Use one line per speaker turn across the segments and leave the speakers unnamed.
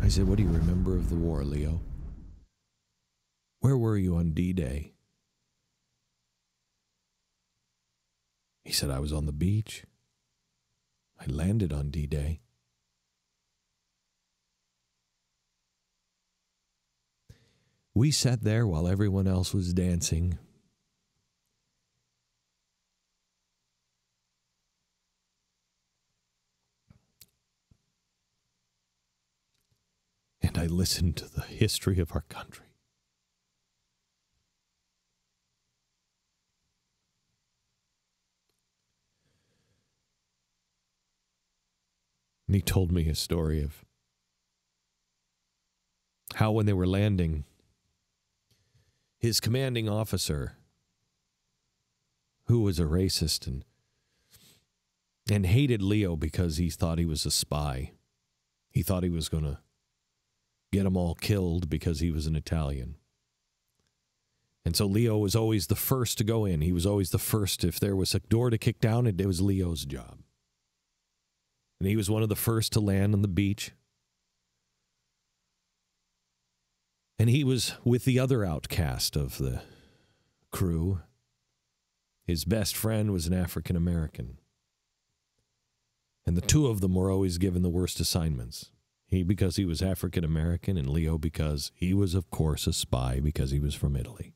I said, what do you remember of the war, Leo? Where were you on D-Day? He said, I was on the beach. I landed on D-Day. We sat there while everyone else was dancing. And I listened to the history of our country. And he told me a story of how when they were landing, his commanding officer, who was a racist and hated Leo because he thought he was a spy. He thought he was going to get them all killed because he was an Italian. And so Leo was always the first to go in. He was always the first. If there was a door to kick down, it was Leo's job. And he was one of the first to land on the beach. And he was with the other outcast of the crew. His best friend was an African American. And the two of them were always given the worst assignments. He because he was African American, and Leo because he was, of course, a spy because he was from Italy.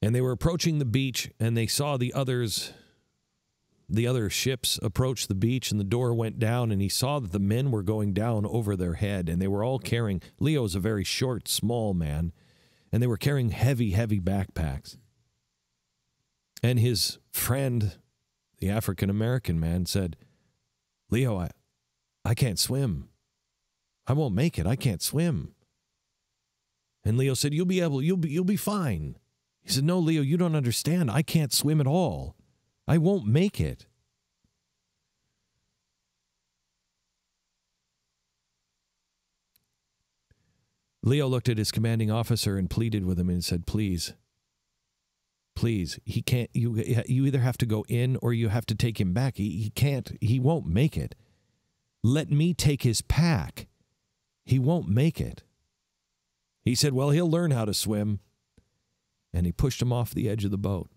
And they were approaching the beach, and they saw the other ships approach the beach, and the door went down, and he saw that the men were going down over their head, and they were all carrying, Leo's a very short, small man, and they were carrying heavy, heavy backpacks. And his friend, the African-American man, said, Leo, I can't swim. I won't make it. I can't swim. And Leo said, you'll be fine. He said, no, Leo, you don't understand. I can't swim at all. I won't make it. Leo looked at his commanding officer and pleaded with him and said, please, he can't, you either have to go in or you have to take him back. He can't, he won't make it. Let me take his pack. He won't make it. He said, well, he'll learn how to swim. And he pushed him off the edge of the boat.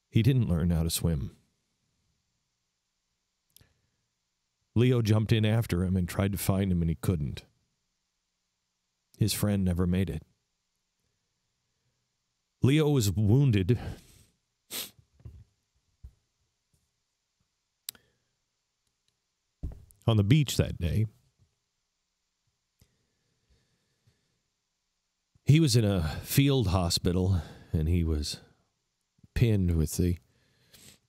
He didn't learn how to swim. Leo jumped in after him and tried to find him, and he couldn't. His friend never made it. Leo was wounded. On the beach that day. He was in a field hospital, and he was pinned with the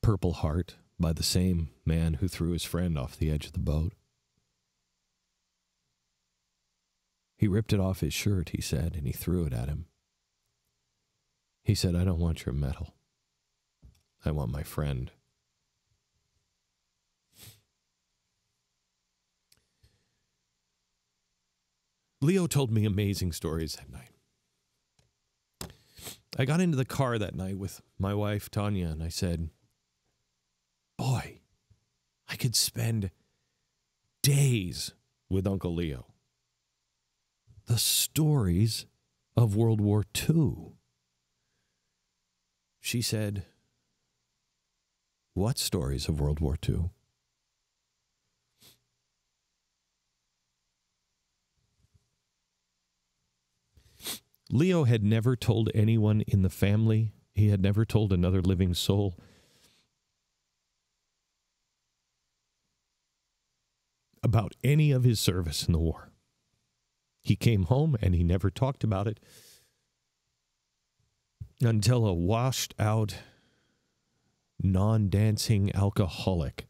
Purple Heart by the same man who threw his friend off the edge of the boat. He ripped it off his shirt, he said, and he threw it at him. He said, I don't want your medal. I want my friend. Leo told me amazing stories that night. I got into the car that night with my wife, Tanya, and I said, boy, I could spend days with Uncle Leo. The stories of World War II. She said, what stories of World War II? Leo had never told anyone in the family. He had never told another living soul. About any of his service in the war. He came home and he never talked about it until a washed out, non-dancing alcoholic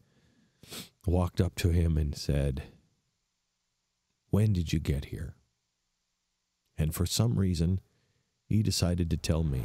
walked up to him and said, when did you get here? And for some reason, he decided to tell me.